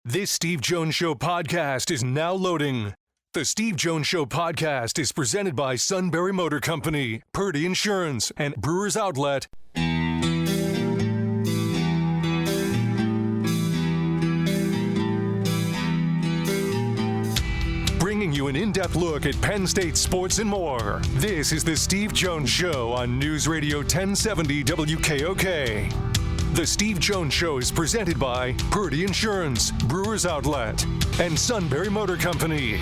This Steve Jones Show podcast is now loading. The Steve Jones Show podcast is presented by Sunbury Motor Company, Purdy Insurance, and Brewers Outlet. Bringing you an in-depth look at Penn State sports and more. This is the Steve Jones Show on News Radio 1070 WKOK. The Steve Jones Show is presented by Purdy Insurance, Brewers Outlet, and Sunbury Motor Company.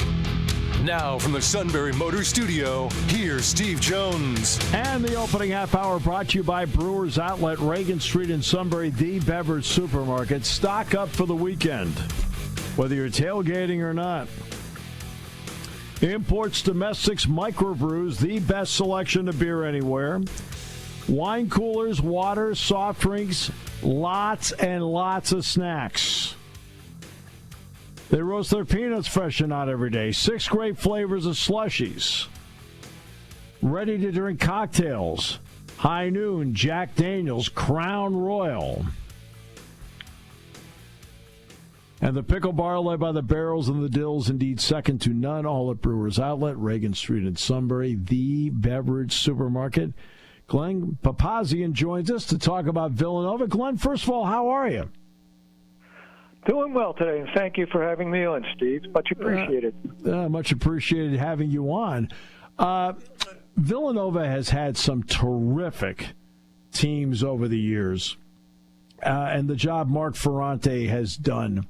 Now from the Sunbury Motor Studio, here's Steve Jones. And the opening half hour brought to you by Brewers Outlet, Reagan Street in Sunbury, the beverage supermarket. Stock up for the weekend, whether you're tailgating or not. Imports, domestics, microbrews, the best selection of beer anywhere. Wine coolers, water, soft drinks, lots and lots of snacks. They roast their peanuts fresh and hot every day. 6 great flavors of slushies. Ready-to-drink cocktails. High Noon, Jack Daniels, Crown Royal. And the pickle bar led by the Barrels and the Dills, indeed second to none. All at Brewers Outlet, Reagan Street in Sunbury, the beverage supermarket. Glenn Papazian joins us to talk about Villanova. Glenn, first of all, how are you? Doing well today, and thank you for having me on, Steve. Much appreciated. Much appreciated having you on. Villanova has had some terrific teams over the years, and the job Mark Ferrante has done.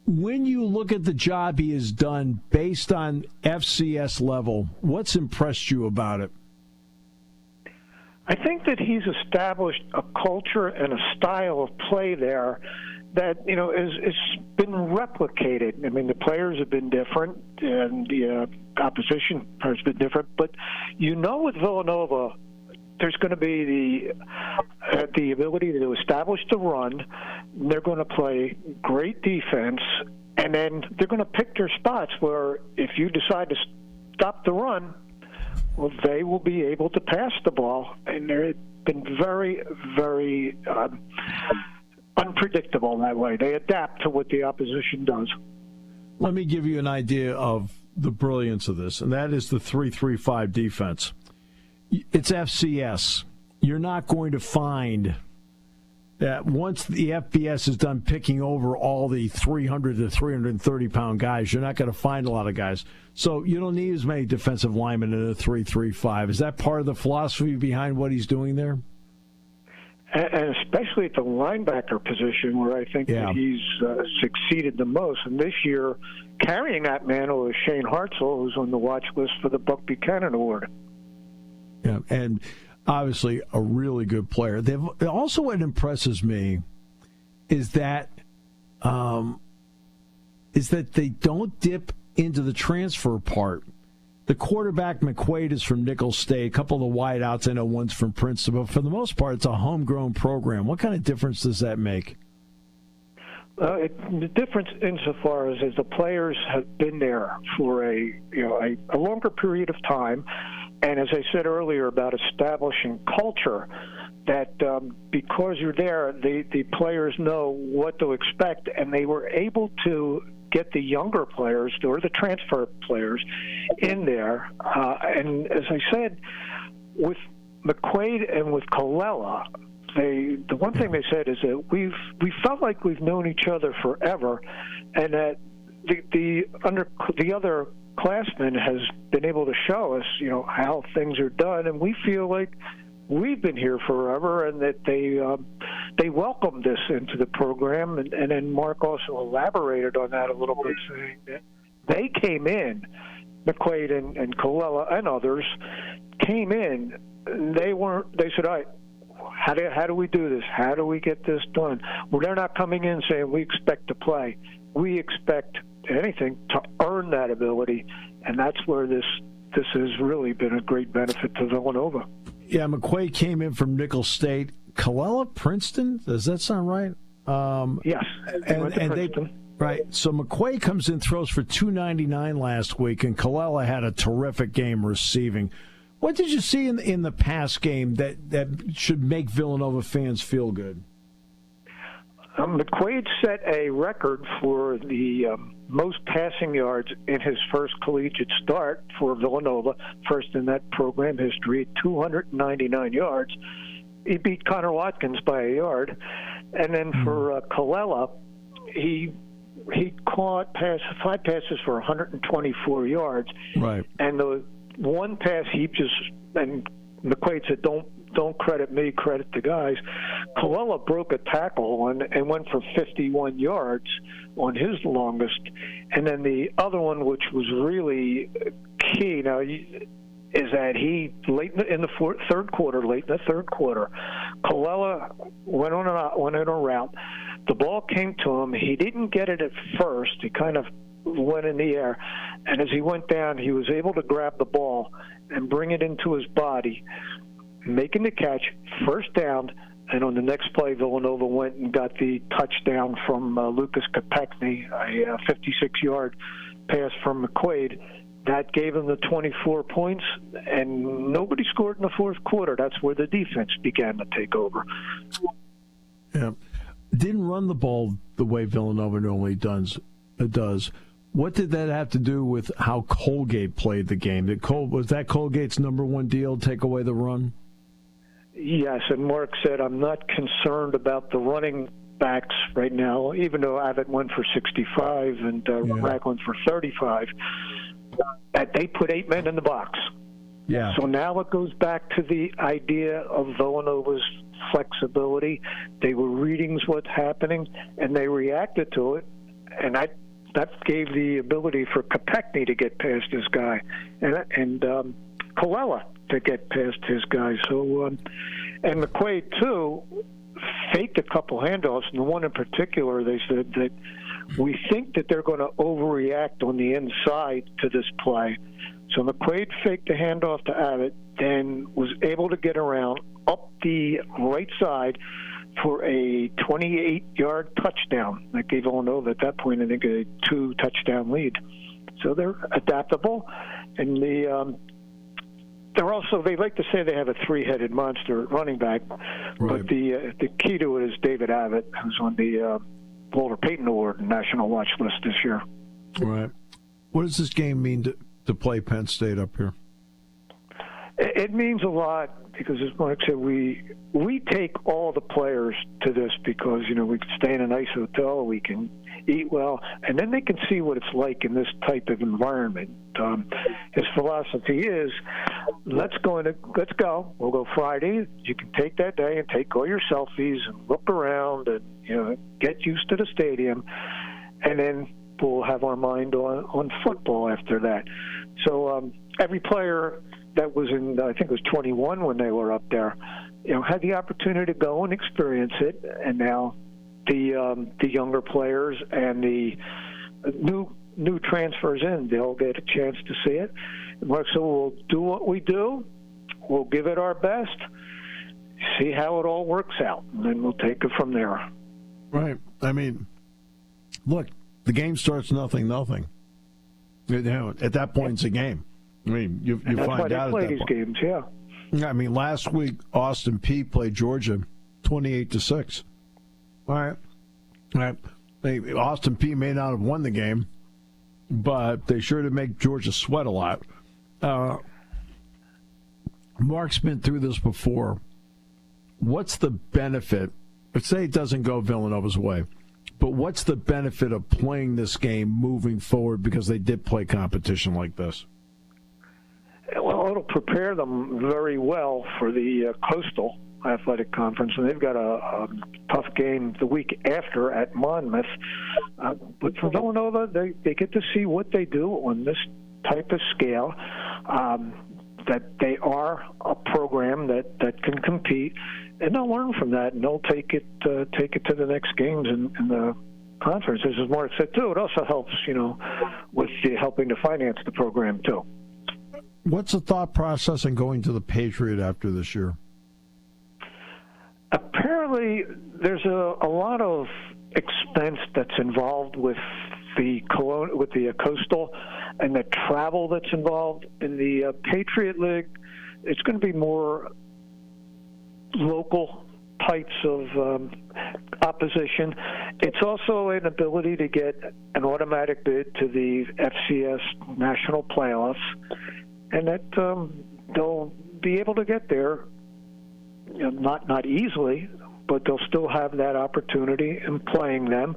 When you look at the job he has done based on FCS level, what's impressed you about it? I think that he's established a culture and a style of play there that, is been replicated. I mean, the players have been different, and the opposition has been different. But with Villanova, there's going to be the ability to establish the run. They're going to play great defense, and then they're going to pick their spots where if you decide to stop the run, well, they will be able to pass the ball, and they've been very, very unpredictable that way. They adapt to what the opposition does. Let me give you an idea of the brilliance of this, and that is the 3-3-5 defense. It's FCS. You're not going to find that once the FBS is done picking over all the 300 to 330-pound guys, you're not going to find a lot of guys. So you don't need as many defensive linemen in a 3-3-5. Is that part of the philosophy behind what he's doing there? And especially at the linebacker position, where I think that he's succeeded the most. And this year, carrying that mantle is Shane Hartzell, who's on the watch list for the Buck Buchanan Award. Yeah, and obviously a really good player. Also, what impresses me is that they don't dip into the transfer part. The quarterback, McQuaid, is from Nicholls State. A couple of the wideouts, I know one's from Princeton, but for the most part, it's a homegrown program. What kind of difference does that make? The difference insofar as the players have been there for a longer period of time, and as I said earlier about establishing culture, that because you're there, the players know what to expect, and they were able to get the younger players or the transfer players in there. And as I said, with McQuaid and with Colella, the one thing they said is that we felt like we've known each other forever, and that the other classmen has been able to show us, how things are done, and we feel like we've been here forever, and that they welcomed this into the program. And then Mark also elaborated on that a little bit, saying that they came in, McQuaid and Colella and others came in. They said, all right, how do we do this? How do we get this done? Well, they're not coming in saying we expect to play. We expect anything to earn that ability, and that's where this has really been a great benefit to Villanova. Yeah, McQuaid came in from Nicholls State. Colella, Princeton? Does that sound right? Yes. Right. So McQuaid comes in, throws for 299 last week, and Colella had a terrific game receiving. What did you see in the pass game that should make Villanova fans feel good? McQuaid set a record for the most passing yards in his first collegiate start for Villanova, first in that program history, 299 yards. He beat Connor Watkins by a yard. And then for Colella, he caught 5 passes for 124 yards. Right. And the one pass and McQuaid said, don't credit me, credit the guys. Colella broke a tackle and went for 51 yards on his longest. And then the other one, which was really key now, is that he, late in the third quarter, Colella went on a route. The ball came to him. He didn't get it at first. He kind of went in the air. And as he went down, he was able to grab the ball and bring it into his body, making the catch, first down, and on the next play, Villanova went and got the touchdown from Lucas Kopechny, a 56-yard pass from McQuaid. That gave him the 24 points, and nobody scored in the fourth quarter. That's where the defense began to take over. Yeah. Didn't run the ball the way Villanova normally does. What did that have to do with how Colgate played the game? Was that Colgate's number one deal, take away the run? Yes, and Mark said, I'm not concerned about the running backs right now, even though Abbott went for 65 and Rack went for 35. They put 8 men in the box. Yeah. So now it goes back to the idea of Villanova's flexibility. They were reading what's happening, and they reacted to it, and that gave the ability for Kopechny to get past his guy, and Colella to get past his guy. So, and McQuaid too faked a couple handoffs, and the one in particular, they said that we think that they're going to overreact on the inside to this play. So McQuaid faked a handoff to Abbott, then was able to get around up the right side for a 28-yard touchdown. That gave Villanova at that point, I think, a 2-touchdown lead. So they're adaptable, and they're also, they like to say they have a 3-headed monster running back, right. But the key to it is David Abbott, who's on the Walter Payton Award National Watch List this year. Right. What does this game mean to play Penn State up here? It means a lot because, as Mark said, we take all the players to this because, we can stay in a nice hotel, we can eat well, and then they can see what it's like in this type of environment. His philosophy is, let's go. We'll go Friday. You can take that day and take all your selfies and look around and get used to the stadium, and then we'll have our mind on football after that. So every player that was in, I think it was 21 when they were up there, had the opportunity to go and experience it, and now the younger players and the new transfers in, they'll get a chance to see it. So we'll do what we do. We'll give it our best, see how it all works out, and then we'll take it from there. Right. I mean, look, the game starts 0-0. At that point, it's a game. I mean, you that's find why they out play at that these point. games, yeah. I mean, last week Austin Peay played Georgia 28-6. All right. Austin Peay may not have won the game, but they sure did make Georgia sweat a lot. Mark's been through this before. What's the benefit? Let's say it doesn't go Villanova's way, but what's the benefit of playing this game moving forward because they did play competition like this? Well, it'll prepare them very well for the Coastal Athletic Conference, and they've got a tough game the week after at Monmouth. But for Villanova, they get to see what they do on this type of scale, that they are a program that can compete, and they'll learn from that, and they'll take it to the next games in the conference. As Mark said, too, it also helps, with helping to finance the program, too. What's the thought process in going to the Patriot after this year? Apparently, there's a lot of expense that's involved with the Coastal and the travel that's involved in the Patriot League. It's going to be more local types of opposition. It's also an ability to get an automatic bid to the FCS national playoffs, and that they'll be able to get there. Not easily, but they'll still have that opportunity in playing them.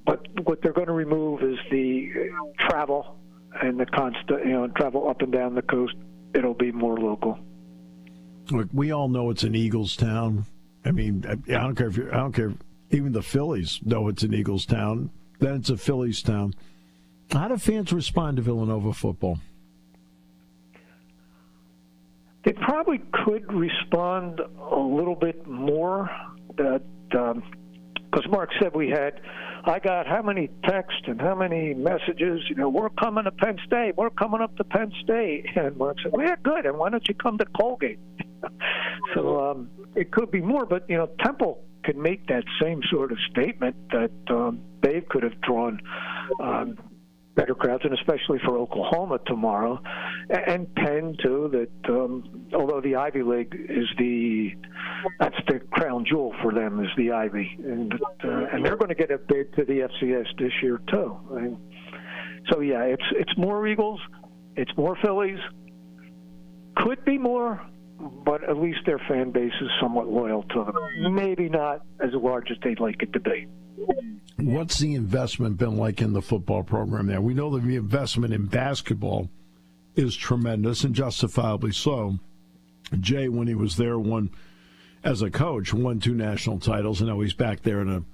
But what they're going to remove is the travel and the constant, travel up and down the coast. It'll be more local. Look, we all know it's an Eagles town. I mean, I don't care. Even the Phillies know it's an Eagles town. Then it's a Phillies town. How do fans respond to Villanova football? They probably could respond a little bit more. Because Mark said I got how many texts and how many messages, we're coming to Penn State, we're coming up to Penn State. And Mark said, well, yeah, good, and why don't you come to Colgate? So it could be more, but, Temple could make that same sort of statement that they could have drawn better crowds, and especially for Oklahoma tomorrow, and Penn too. That although the Ivy League is that's the crown jewel for them, is the Ivy, and they're going to get a bid to the FCS this year too. So yeah, it's more Eagles, it's more Phillies, could be more, but at least their fan base is somewhat loyal to them. Maybe not as large as they'd like it to be. What's the investment been like in the football program there? We know that the investment in basketball is tremendous, and justifiably so. Jay, when he was there, as a coach, won 2 national titles, and now he's back there in an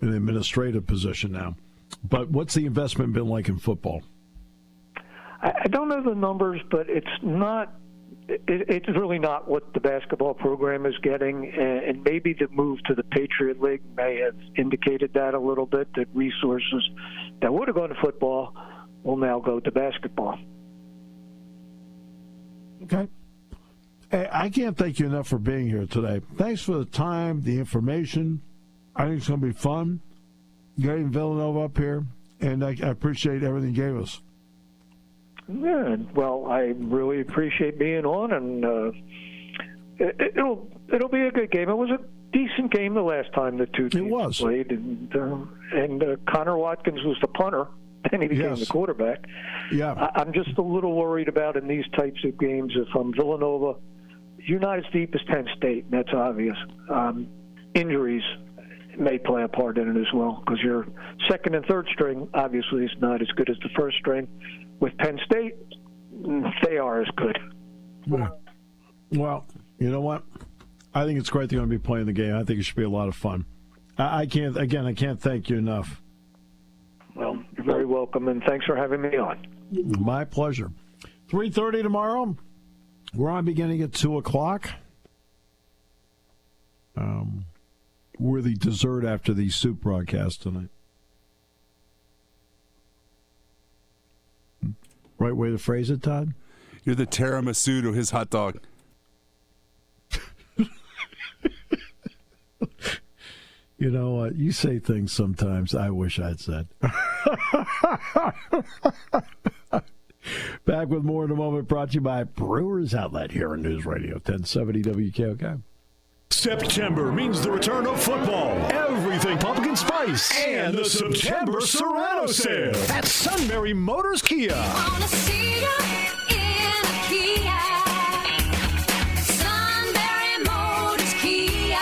administrative position now. But what's the investment been like in football? I don't know the numbers, but it's really not what the basketball program is getting, and maybe the move to the Patriot League may have indicated that a little bit, that resources that would have gone to football will now go to basketball. Okay. Hey, I can't thank you enough for being here today. Thanks for the time, the information. I think it's going to be fun getting Villanova up here, and I appreciate everything you gave us. Yeah, well, I really appreciate being on, and it'll be a good game. It was a decent game the last time the two teams played, and Connor Watkins was the punter, and he became the quarterback. Yeah, I'm just a little worried about in these types of games if Villanova, you're not as deep as Penn State, and that's obvious. Injuries may play a part in it as well, because your second and third string obviously is not as good as the first string. With Penn State, they are as good. Well, you know what? I think it's great they're going to be playing the game. I think it should be a lot of fun. I can't thank you enough. Well, you're very welcome, and thanks for having me on. My pleasure. 3:30 tomorrow. We're on beginning at 2 o'clock. We're the dessert after the soup broadcast tonight. Right way to phrase it, Todd? You're the tiramisu to his hot dog. You know what? You say things sometimes I wish I'd said. Back with more in a moment, brought to you by Brewers Outlet here on News Radio 1070 WKOK. September means the return of football, everything pumpkin spice, and the September Serrano sale at Sunbury Motors Kia. Wanna see ya in a Kia. Sunbury Motors Kia.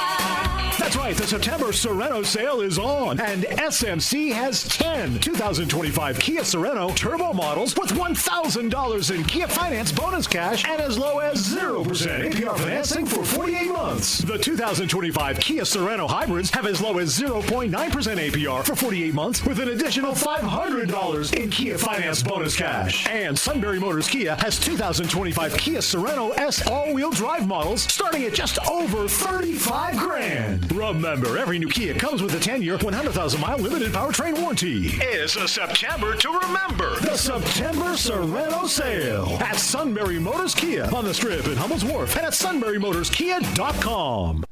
That's right, the September Serrano sale is on, and SMC has 10 2025 Kia Serrano turbo models with $1,000 in Kia Finance bonus cash and as low as 0% APR financing for 48 months. The 2025 Kia Serrano hybrids have as low as 0.9% APR for 48 months with an additional $500 in Kia Finance bonus cash. And Sunbury Motors Kia has 2025 Kia Serrano S all-wheel drive models starting at just over $35,000. Remember, every new Kia comes with a 10-year, 100,000-mile limited powertrain warranty. It's a September to remember. The September Serrano sale at Sunbury Motors Kia on the Strip in Hummel's Wharf and at sunburymotorskia.com.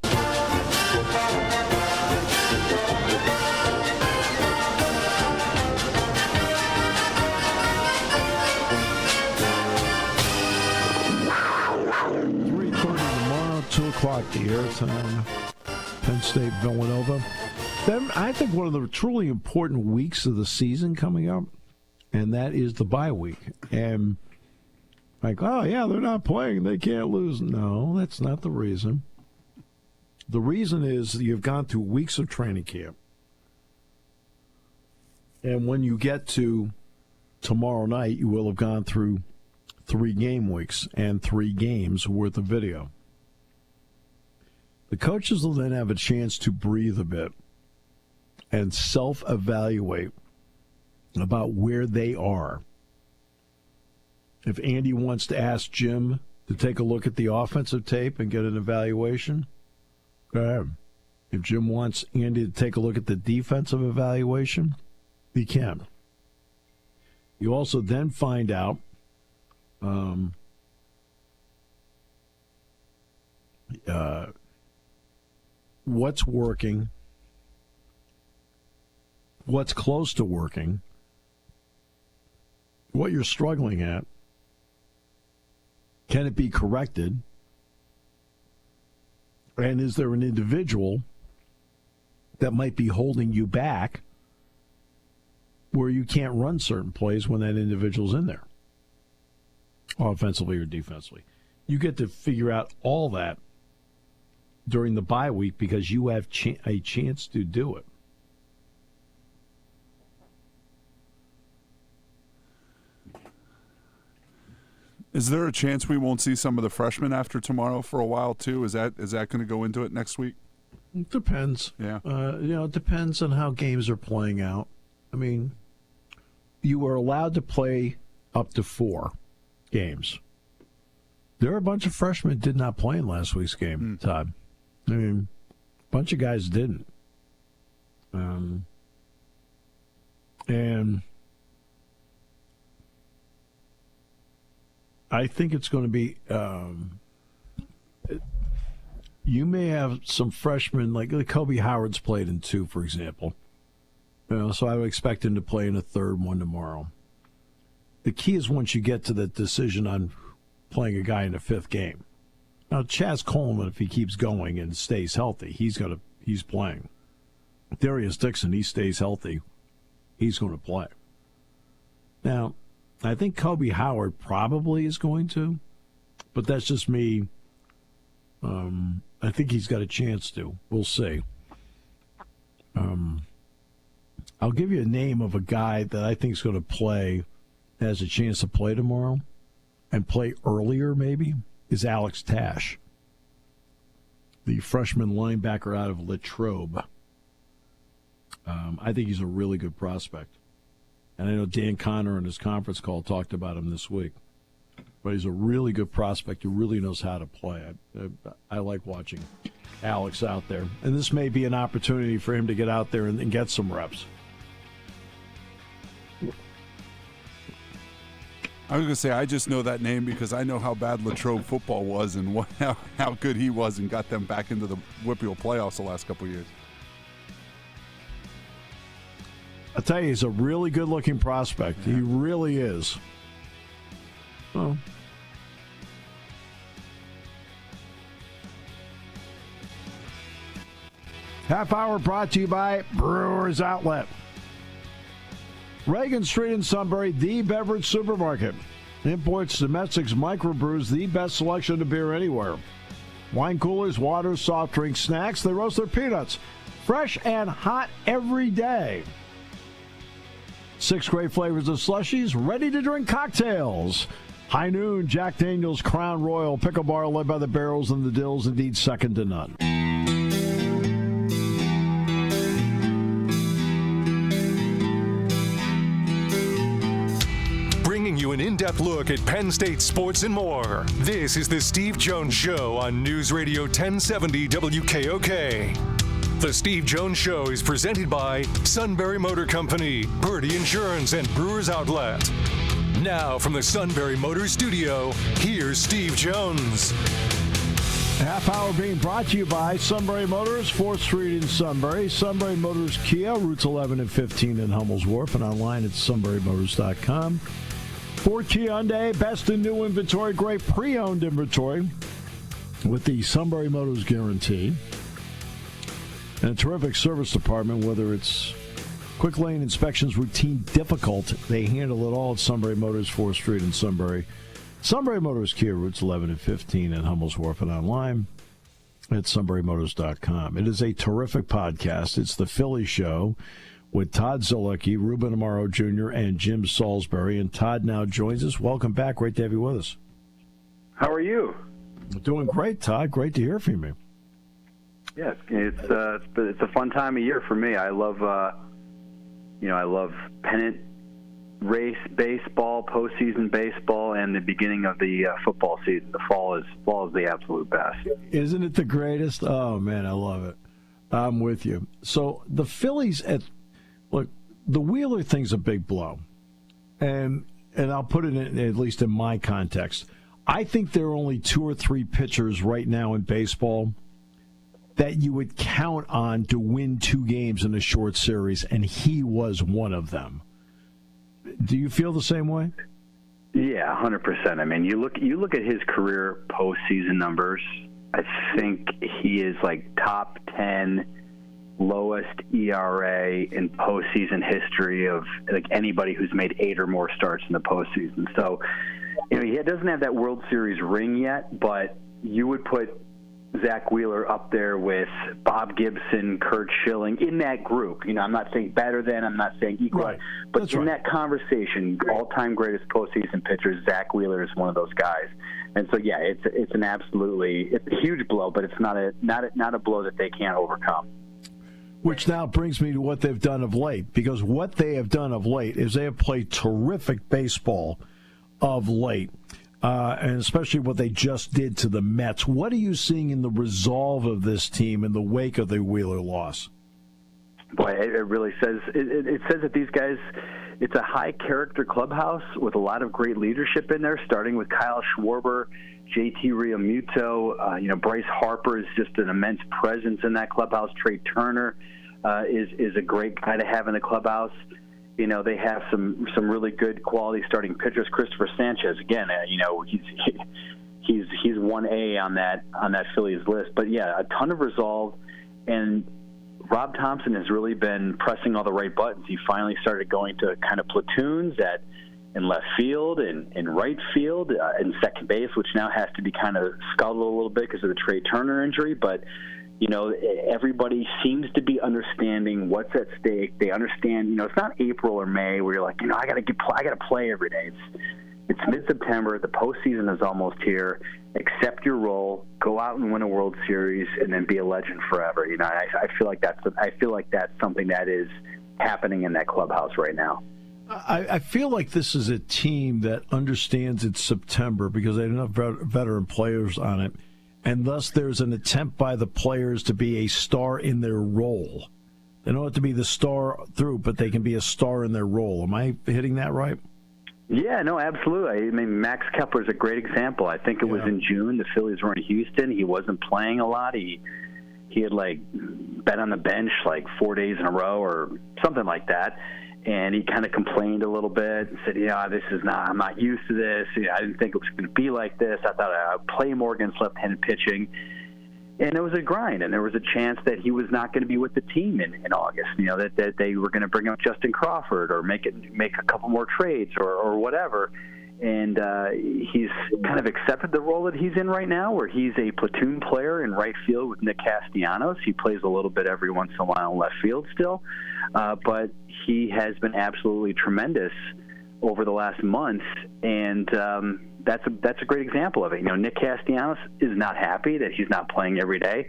Tomorrow, 2 o'clock, the airtime. Penn State, Villanova. Then I think one of the truly important weeks of the season coming up, and that is the bye week. And like, oh, yeah, they're not playing. They can't lose. No, that's not the reason. The reason is you've gone through weeks of training camp. And when you get to tomorrow night, you will have gone through 3 game weeks and 3 games worth of video. The coaches will then have a chance to breathe a bit and self-evaluate about where they are. If Andy wants to ask Jim to take a look at the offensive tape and get an evaluation, go ahead. If Jim wants Andy to take a look at the defensive evaluation, he can. You also then find out what's working, what's close to working, what you're struggling at. Can it be corrected? And is there an individual that might be holding you back where you can't run certain plays when that individual's in there, offensively or defensively? You get to figure out all that during the bye week because you have a chance to do it. Is there a chance we won't see some of the freshmen after tomorrow for a while too? Is that going to go into it next week? It depends. Yeah. It depends on how games are playing out. I mean, you are allowed to play up to 4 games. There are a bunch of freshmen that did not play in last week's game, Todd. I mean, a bunch of guys didn't. And I think it's going to be you may have some freshmen, like Kobe Howard's played in 2, for example. So I would expect him to play in a 3rd one tomorrow. The key is once you get to the decision on playing a guy in the 5th game. Now, Chaz Coleman, if he keeps going and stays healthy, he's playing. Darius Dixon, he stays healthy, he's going to play. Now, I think Kobe Howard probably is going to, but that's just me. I think he's got a chance to. We'll see. I'll give you a name of a guy that I think is going to play, has a chance to play tomorrow, and play earlier maybe, is Alex Tash, the freshman linebacker out of Latrobe. I think he's a really good prospect. And I know Dan Connor in his conference call talked about him this week. But he's a really good prospect who really knows how to play. I like watching Alex out there. And this may be an opportunity for him to get out there and get some reps. I was going to say, I just know that name because I know how bad Latrobe football was and how good he was and got them back into the Whippeal playoffs the last couple of years. I'll tell you, he's a really good-looking prospect. Yeah. He really is. Well, half hour brought to you by Brewers Outlet. Reagan Street in Sunbury, the beverage supermarket. Imports, domestics, microbrews, the best selection of beer anywhere. Wine coolers, water, soft drinks, snacks. They roast their peanuts. Fresh and hot every day. 6 great flavors of slushies, ready-to-drink cocktails. High Noon, Jack Daniel's, Crown Royal, Pickle Bar, led by the Barrels and the Dills, indeed second to none. Bringing you an in-depth look at Penn State sports and more. This is the Steve Jones Show on News Radio 1070 WKOK. The Steve Jones Show is presented by Sunbury Motor Company, Birdie Insurance, and Brewers Outlet. Now from the Sunbury Motor Studio, here's Steve Jones. Half hour being brought to you by Sunbury Motors, 4th Street in Sunbury. Sunbury Motors Kia, routes 11 and 15 in Hummel's Wharf, and online at sunburymotors.com. Ford Kia Hyundai, best in new inventory, great pre-owned inventory with the Sunbury Motors guarantee. And a terrific service department, whether it's quick lane inspections, routine, difficult, they handle it all at Sunbury Motors, 4th Street in Sunbury. Sunbury Motors, Kia, routes 11 and 15 in Hummel's Wharf, and online at sunburymotors.com. It is a terrific podcast. It's the Phillies Show with Todd Zolecki, Ruben Amaro Jr., and Jim Salisbury. And Todd now joins us. Welcome back. Great to have you with us. How are you? Doing great, Todd. Great to hear from you. Yeah, it's a fun time of year for me. I love I love pennant race baseball, postseason baseball, and the beginning of the football season. The fall is the absolute best. Isn't it the greatest? Oh man, I love it. I'm with you. So the Phillies look, the Wheeler thing's a big blow, and I'll put it in, at least in my context. I think there are only 2 or 3 pitchers right now in baseball that you would count on to win 2 games in a short series, and he was one of them. Do you feel the same way? Yeah, 100%. I mean, you look at his career postseason numbers. I think he is like top 10 lowest ERA in postseason history of like anybody who's made 8 or more starts in the postseason. So, he doesn't have that World Series ring yet, but you would put Zach Wheeler up there with Bob Gibson, Kurt Schilling, in that group. I'm not saying better than, I'm not saying equal, right. But That's in right. that conversation, all-time greatest postseason pitchers, Zach Wheeler is one of those guys. And so, yeah, it's a huge blow, but it's not a blow that they can't overcome. Which now brings me to what they've done of late, because what they have done of late is they have played terrific baseball of late. And especially what they just did to the Mets. What are you seeing in the resolve of this team in the wake of the Wheeler loss? Boy, it really says it says that these guys, it's a high-character clubhouse with a lot of great leadership in there, starting with Kyle Schwarber, JT Realmuto. Bryce Harper is just an immense presence in that clubhouse. Trey Turner is a great guy to have in the clubhouse. They have some really good quality starting pitchers. Christopher Sanchez, again, he's 1A on that Phillies list. But yeah, a ton of resolve, and Rob Thompson has really been pressing all the right buttons. He finally started going to kind of platoons in left field and in right field and second base, which now has to be kind of scuttled a little bit because of the Trey Turner injury, but. Everybody seems to be understanding what's at stake. They understand, it's not April or May where you're like, I got to play every day. It's mid-September. The postseason is almost here. Accept your role, go out and win a World Series, and then be a legend forever. I feel like that's something that is happening in that clubhouse right now. I feel like this is a team that understands it's September because they have enough veteran players on it. And thus there's an attempt by the players to be a star in their role. They don't have to be the star through, but they can be a star in their role. Am I hitting that right? Yeah, no, absolutely. I mean, Max Kepler is a great example. I think it was in June. The Phillies were in Houston. He wasn't playing a lot. He had, been on the bench, 4 days in a row or something like that. And he kind of complained a little bit and said, I'm not used to this. I didn't think it was going to be like this. I thought I'd play more against left-handed pitching. And it was a grind, and there was a chance that he was not going to be with the team in August, that they were going to bring up Justin Crawford or make a couple more trades or whatever. And he's kind of accepted the role that he's in right now, where he's a platoon player in right field with Nick Castellanos. He plays a little bit every once in a while in left field still, but he has been absolutely tremendous over the last month, and that's a great example of it. Nick Castellanos is not happy that he's not playing every day.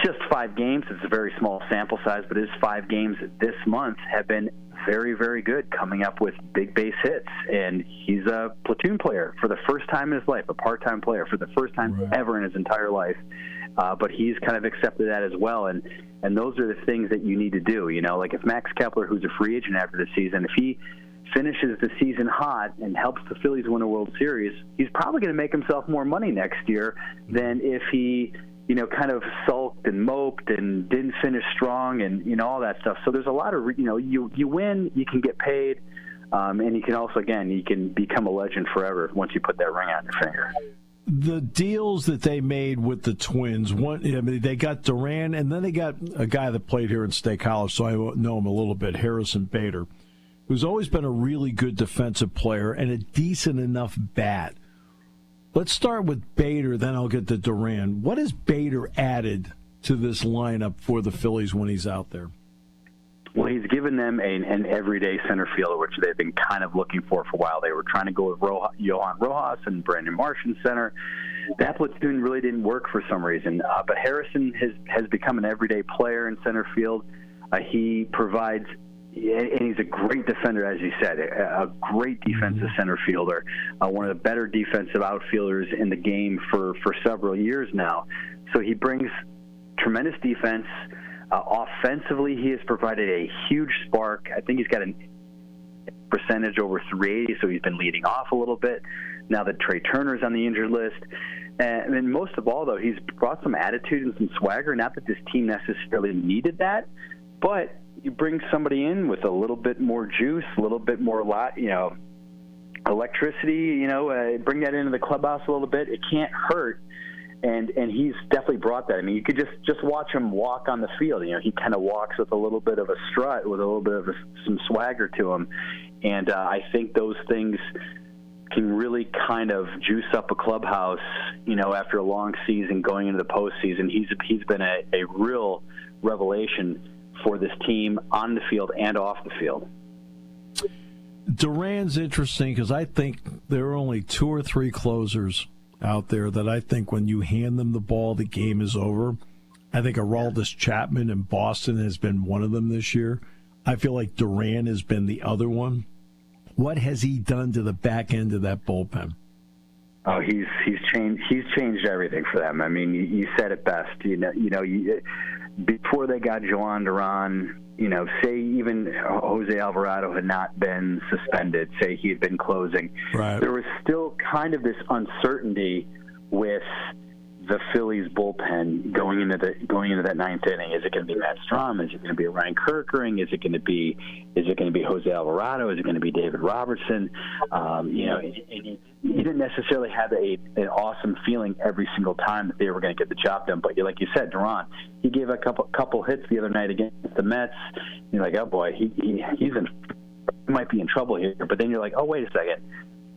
Just 5 games. It's a very small sample size, but his 5 games this month have been very, very good, coming up with big base hits. And he's a platoon player for the first time in his life, a part-time player for the first time ever in his entire life. But he's kind of accepted that as well. And those are the things that you need to do. Like if Max Kepler, who's a free agent after the season, if he finishes the season hot and helps the Phillies win a World Series, he's probably going to make himself more money next year than if he kind of sulked and moped and didn't finish strong and, all that stuff. So there's a lot of, you win, you can get paid, and you can also, again, you can become a legend forever once you put that ring on your finger. the deals that they made with the Twins, they got Duran, and then they got a guy that played here in State College, so I know him a little bit, Harrison Bader, who's always been a really good defensive player and a decent enough bat. Let's start with Bader, then I'll get to Duran. What has Bader added to this lineup for the Phillies when he's out there? Well, he's given them an everyday center fielder, which they've been kind of looking for a while. They were trying to go with Johan Rojas and Brandon Marsh in center. That platoon really didn't work for some reason. But Harrison has become an everyday player in center field. He provides, and he's a great defender, as you said, a great defensive center fielder, one of the better defensive outfielders in the game for several years now. So he brings tremendous defense. Offensively, he has provided a huge spark. I think he's got a percentage over 380, so he's been leading off a little bit now that Trey Turner's on the injured list. And then most of all, though, he's brought some attitude and some swagger. Not that this team necessarily needed that, but you bring somebody in with a little bit more juice, a little bit more electricity, bring that into the clubhouse a little bit. It can't hurt. And he's definitely brought that. I mean, you could just watch him walk on the field. He kind of walks with a little bit of a strut, with a little bit of some swagger to him. And I think those things can really kind of juice up a clubhouse, after a long season going into the postseason. He's been a real revelation for this team on the field and off the field. Duran's interesting because I think there are only 2 or 3 closers out there that I think when you hand them the ball, the game is over. I think Aroldis Chapman in Boston has been one of them this year. I feel like Duran has been the other one. What has he done to the back end of that bullpen? Oh, he's changed everything for them. I mean, you said it best. Before they got Joan Duran, say even Jose Alvarado had not been suspended, say he had been closing, right, there was still kind of this uncertainty with the Phillies bullpen going into that ninth inning. Is it going to be Matt Strom? Is it going to be Ryan Kerkering? Is it going to be Jose Alvarado? Is it going to be David Robertson? You didn't necessarily have an awesome feeling every single time that they were going to get the job done. But like you said, Duran, he gave a couple hits the other night against the Mets. You're like, oh boy, he might be in trouble here. But then you're like, oh, wait a second.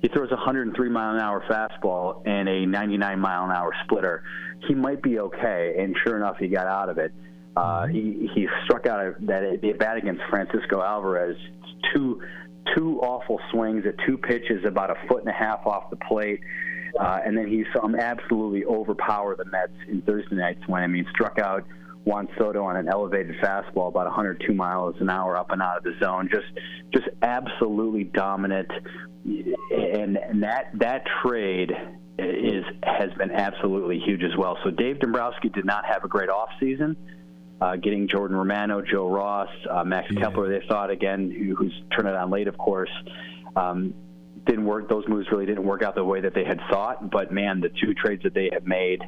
He throws a 103-mile-an-hour fastball and a 99-mile-an-hour splitter. He might be okay, and sure enough, he got out of it. He struck out the bat against Francisco Alvarez. Two awful swings at 2 pitches, about 1.5 feet off the plate, and then he saw him absolutely overpower the Mets in Thursday night's win. I mean, struck out Juan Soto on an elevated fastball about 102 miles an hour up and out of the zone. Just absolutely dominant. And that trade has been absolutely huge as well. So Dave Dombrowski did not have a great offseason. Getting Jordan Romano, Joe Ross, Max Kepler, they thought again, who's turned it on late, of course, didn't work. Those moves really didn't work out the way that they had thought. But man, the 2 trades that they have made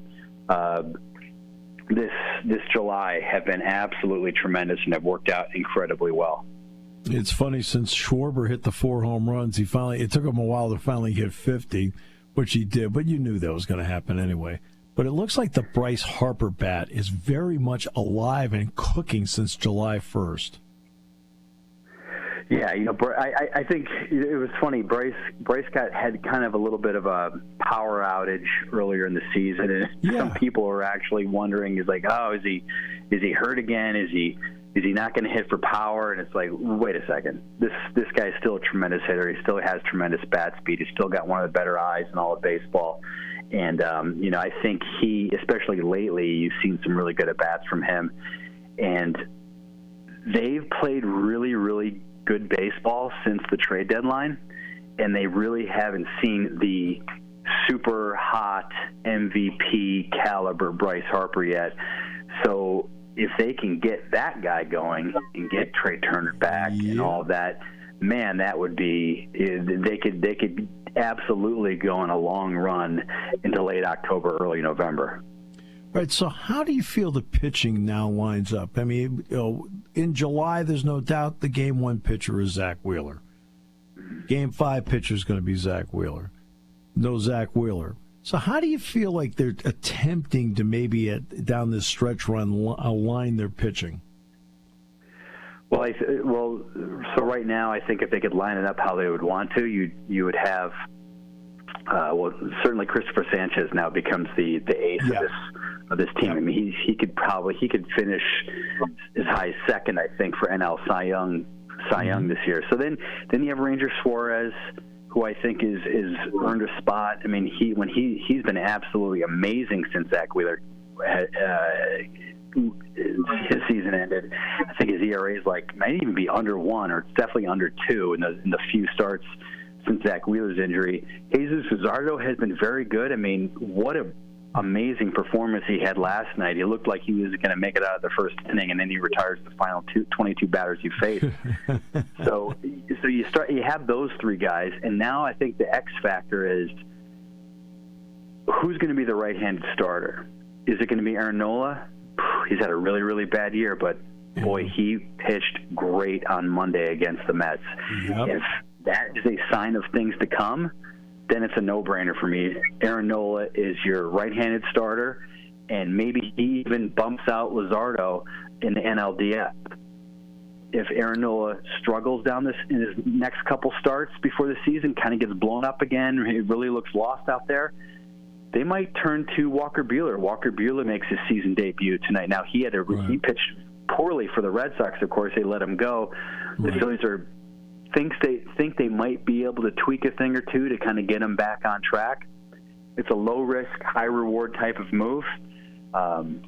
this July have been absolutely tremendous and have worked out incredibly well. It's funny, since Schwarber hit the 4 home runs, it took him a while to finally hit 50, which he did, but you knew that was going to happen anyway. But it looks like the Bryce Harper bat is very much alive and cooking since July 1st. Yeah, I think it was funny. Bryce had kind of a little bit of a power outage earlier in the season, and some people are actually wondering, is like, oh, is he hurt again? Is he not going to hit for power? And it's like, wait a second. This guy's still a tremendous hitter. He still has tremendous bat speed. He's still got one of the better eyes in all of baseball. And, I think especially lately, you've seen some really good at-bats from him. And they've played really, really good baseball since the trade deadline, and they really haven't seen the super hot MVP caliber Bryce Harper yet. So if they can get that guy going and get Trey Turner back and all that, man, that would be they could absolutely go on a long run into late October, early November. Right, so how do you feel the pitching now lines up? I mean, in July, there's no doubt the Game 1 pitcher is Zach Wheeler. Game 5 pitcher is going to be Zach Wheeler. No Zach Wheeler. So how do you feel like they're attempting to maybe down this stretch run align their pitching? Well, so right now I think if they could line it up how they would want to, you would have certainly Christopher Sanchez now becomes the ace of this team. I mean, he could finish as high as second, I think, for NL Cy Young this year. So then you have Ranger Suarez, who I think is earned a spot. I mean, he's been absolutely amazing since Zach Wheeler his season ended. I think his ERA is might even be under 1, or definitely under 2 in the few starts since Zach Wheeler's injury. Jesus Luzardo has been very good. I mean, what a amazing performance he had last night. He looked like he was going to make it out of the first inning, and then he retires the final 22 batters you face. so you have those three guys, and now I think the X factor is who's going to be the right-handed starter. Is it going to be Aaron Nola? He's had a really, really bad year, but boy, he pitched great on Monday against the Mets. Yep. If that is a sign of things to come, then it's a no-brainer for me. Aaron Nola is your right-handed starter, and maybe he even bumps out Luzardo in the NLDS. If Aaron Nola struggles down in his next couple starts before the season, kind of gets blown up again, he really looks lost out there, they might turn to Walker Buehler. Walker Buehler makes his season debut tonight. Now, he pitched poorly for the Red Sox. Of course, they let him go. The Phillies think they might be able to tweak a thing or two to kind of get him back on track. It's a low-risk, high-reward type of move. Even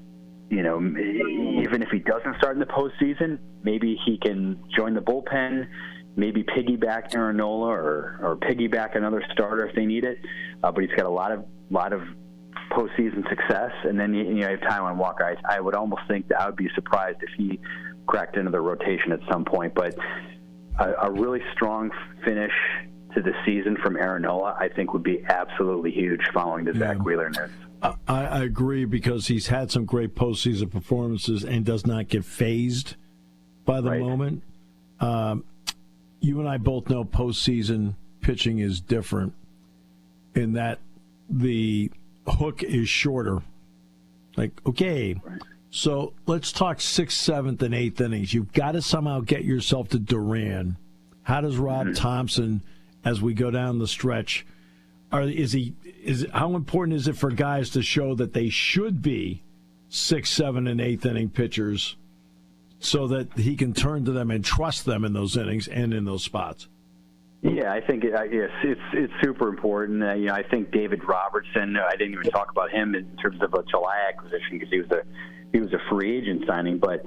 if he doesn't start in the postseason, maybe he can join the bullpen, maybe piggyback Aaron Nola or piggyback another starter if they need it. But he's got a lot of postseason success, and then you have Taijuan Walker. I would almost think that I would be surprised if he cracked into the rotation at some point. But a really strong finish to the season from Aaron Nola, I think, would be absolutely huge following the Zach Wheeler news. I agree, because he's had some great postseason performances and does not get phased by the moment. You and I both know postseason pitching is different in that the hook is shorter. So let's talk 6th, 7th, and 8th innings. You've got to somehow get yourself to Duran. How does Rob Thompson, as we go down the stretch, how important is it for guys to show that they should be 6th, 7th, and 8th inning pitchers so that he can turn to them and trust them in those innings and in those spots? Yeah, I think it's super important. I think David Robertson. I didn't even talk about him in terms of a July acquisition because he was a free agent signing, but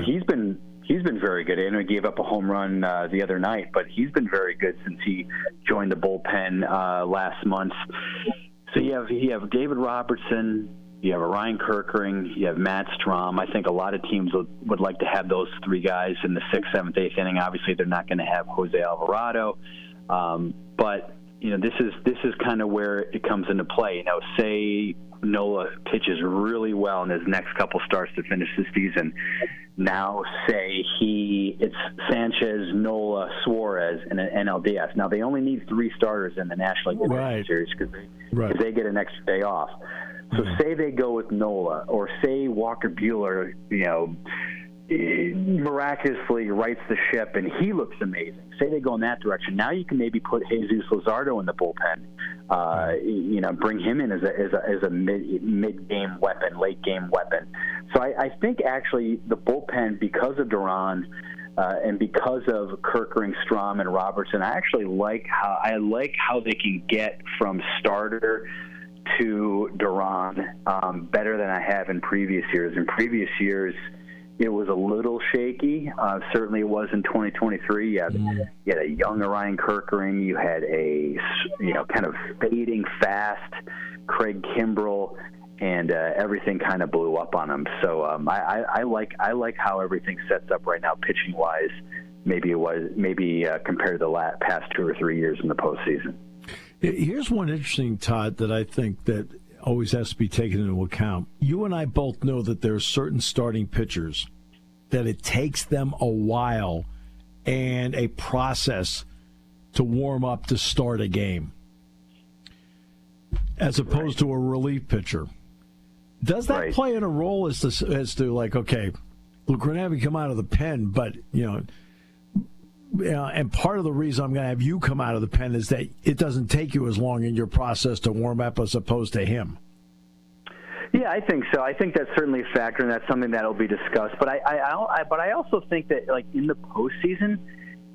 he's been very good. I know he gave up a home run the other night, but he's been very good since he joined the bullpen last month. So you have David Robertson, you have Ryan Kerkering, you have Matt Strom. I think a lot of teams would like to have those three guys in the 6th, 7th, 8th inning. Obviously, they're not going to have Jose Alvarado, but this is kind of where it comes into play. Say Nola pitches really well in his next couple starts to finish the season. Now, say it's Sanchez, Nola, Suarez, and an NLDS. Now, they only need 3 starters in the National League Division Series because they get an extra day off. So say they go with Nola, or say Walker Buehler, miraculously rights the ship and he looks amazing. Say they go in that direction. Now you can maybe put Jesus Luzardo in the bullpen. Bring him in as a mid-game weapon, late-game weapon. So I think actually the bullpen, because of Duran and because of Kerkering, Strom, and Robertson, I actually like how they can get from starter to Duran better than I have in previous years. In previous years, it was a little shaky. Certainly it was in 2023. You had a young Ryan Kerkering. You had a kind of fading fast Craig Kimbrell, and everything kind of blew up on him. So I like how everything sets up right now pitching wise. Maybe compared to the past 2 or 3 years in the postseason. Here's one interesting, Todd, that I think that always has to be taken into account. You and I both know that there are certain starting pitchers that it takes them a while and a process to warm up to start a game. as opposed to a relief pitcher. Does that play in a role as to like, okay, look, we're going to have you come out of the pen, but, and part of the reason I'm going to have you come out of the pen is that it doesn't take you as long in your process to warm up as opposed to him. Yeah, I think so. I think that's certainly a factor, and that's something that will be discussed. But I also think that, like, in the postseason,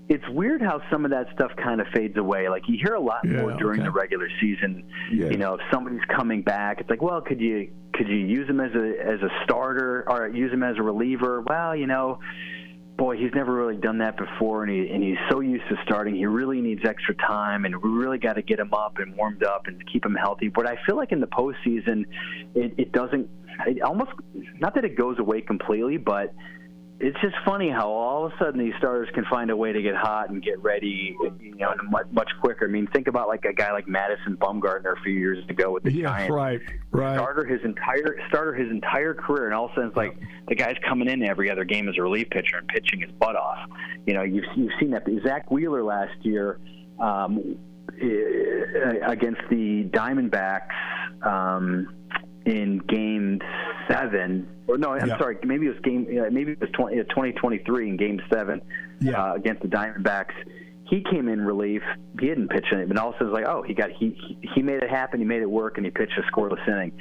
it's weird how some of that stuff kind of fades away. Like, you hear a lot more during the regular season. Yeah. If somebody's coming back, it's like, well, could you use him as a starter or use him as a reliever? Well, boy, he's never really done that before, and he's so used to starting. He really needs extra time, and we really got to get him up and warmed up and keep him healthy. But I feel like in the postseason, it doesn't. It almost, not that it goes away completely, but it's just funny how all of a sudden these starters can find a way to get hot and get ready, much quicker. I mean, think about like a guy like Madison Bumgarner a few years ago with the Giants. Right. Starter his entire career, and all of a sudden it's like the guy's coming in every other game as a relief pitcher and pitching his butt off. You've seen that. Zach Wheeler last year against the Diamondbacks in Game 7. Or no, I'm sorry. Maybe it was 2023 in Game 7 against the Diamondbacks. He came in relief. He didn't pitch in it, but all of a sudden it's like, oh, he made it happen. He made it work, and he pitched a scoreless inning.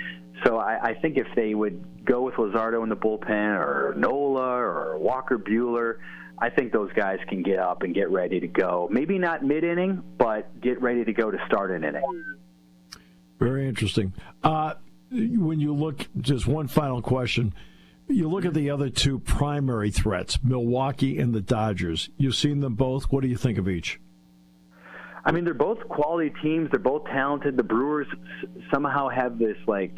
So I think if they would go with Luzardo in the bullpen, or Nola, or Walker Buehler, I think those guys can get up and get ready to go. Maybe not mid-inning, but get ready to go to start an inning. Very interesting. When you look, just one final question, you look at the other two primary threats, Milwaukee and the Dodgers. You've seen them both. What do you think of each? I mean, they're both quality teams. They're both talented. The Brewers somehow have this, like,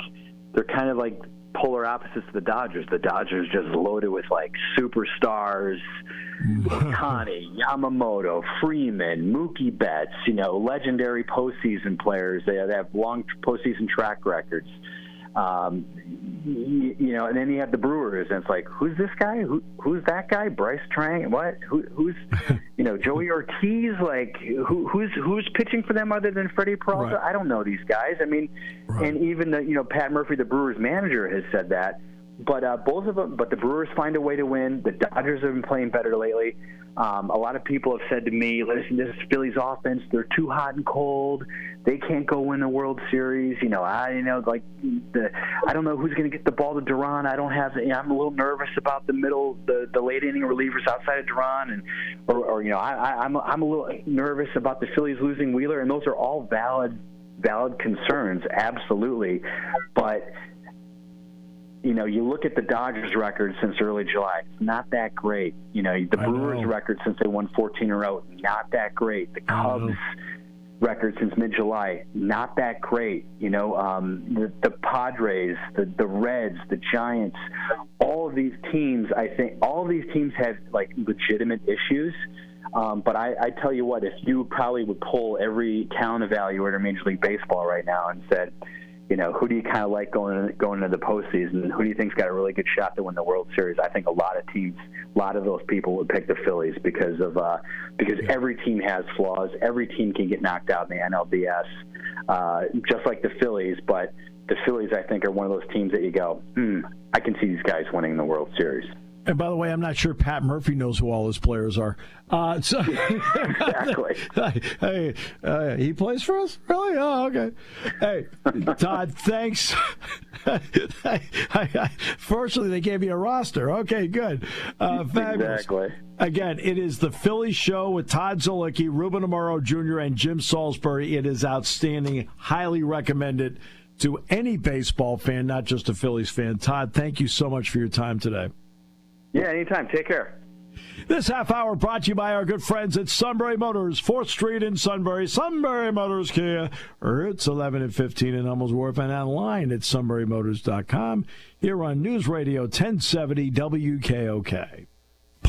they're kind of like polar opposites to the Dodgers. The Dodgers just loaded with, like, superstars, Ohtani, Yamamoto, Freeman, Mookie Betts, legendary postseason players. They have long postseason track records. And then you have the Brewers, and it's like, who's this guy? Who's that guy? Bryce Trang? What? Who's Joey Ortiz? Like, who's pitching for them other than Freddie Peralta? Right. I don't know these guys. I mean, and even Pat Murphy, the Brewers manager, has said that. But both of them. But the Brewers find a way to win. The Dodgers have been playing better lately. A lot of people have said to me, listen, this Phillies offense, they're too hot and cold. They can't go win the World Series. I don't know who's going to get the ball to Duran. I'm a little nervous about the late inning relievers outside of Duran, I'm a little nervous about the Phillies losing Wheeler, and those are all valid concerns, absolutely. But you look at the Dodgers' record since early July, it's not that great. The Brewers' record since they won 14 in a row, not that great. The Cubs' record since mid-July, not that great. The Padres, the Reds, the Giants, all of these teams, I think, have, like, legitimate issues. But I tell you what, if you probably would pull every talent evaluator in Major League Baseball right now and said, who do you kind of like going into the postseason, and who do you think's got a really good shot to win the World Series? I think a lot of those people would pick the Phillies because every team has flaws. Every team can get knocked out in the NLDS, just like the Phillies. But the Phillies, I think, are one of those teams that you go, I can see these guys winning the World Series. And by the way, I'm not sure Pat Murphy knows who all his players are. Exactly. Hey, he plays for us? Really? Oh, okay. Hey, Todd, thanks. Fortunately, they gave you a roster. Okay, good. Fabulous. Exactly. Again, it is the Phillies Show with Todd Zolecki, Ruben Amaro Jr., and Jim Salisbury. It is outstanding. Highly recommended to any baseball fan, not just a Phillies fan. Todd, thank you so much for your time today. Yeah, anytime. Take care. This half hour brought to you by our good friends at Sunbury Motors, 4th Street in Sunbury. Sunbury Motors Kia. It's 11 and 15 in Hummels Wharf, and online at sunburymotors.com. Here on News Radio 1070 WKOK.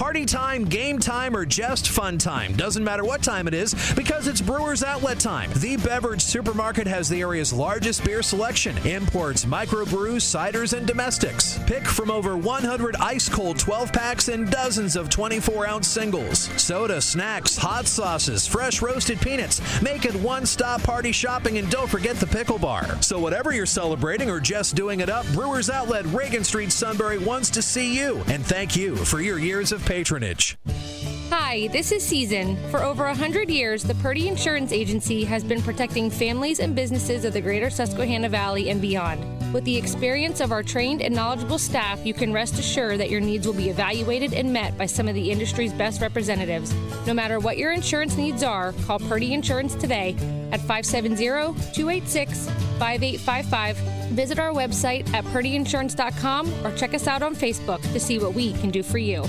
Party time, game time, or just fun time. Doesn't matter what time it is because it's Brewers Outlet time. The beverage supermarket has the area's largest beer selection. Imports, microbrews, ciders, and domestics. Pick from over 100 ice-cold 12-packs and dozens of 24-ounce singles. Soda, snacks, hot sauces, fresh roasted peanuts. Make it one-stop party shopping, and don't forget the pickle bar. So whatever you're celebrating or just doing it up, Brewers Outlet, Reagan Street, Sunbury wants to see you. And thank you for your years of patronage. Hi, this is Season. For over 100 years, the Purdy Insurance Agency has been protecting families and businesses of the greater Susquehanna Valley and beyond. With the experience of our trained and knowledgeable staff, you can rest assured that your needs will be evaluated and met by some of the industry's best representatives. No matter what your insurance needs are, call Purdy Insurance today at 570-286-5855. Visit our website at purdyinsurance.com or check us out on Facebook to see what we can do for you.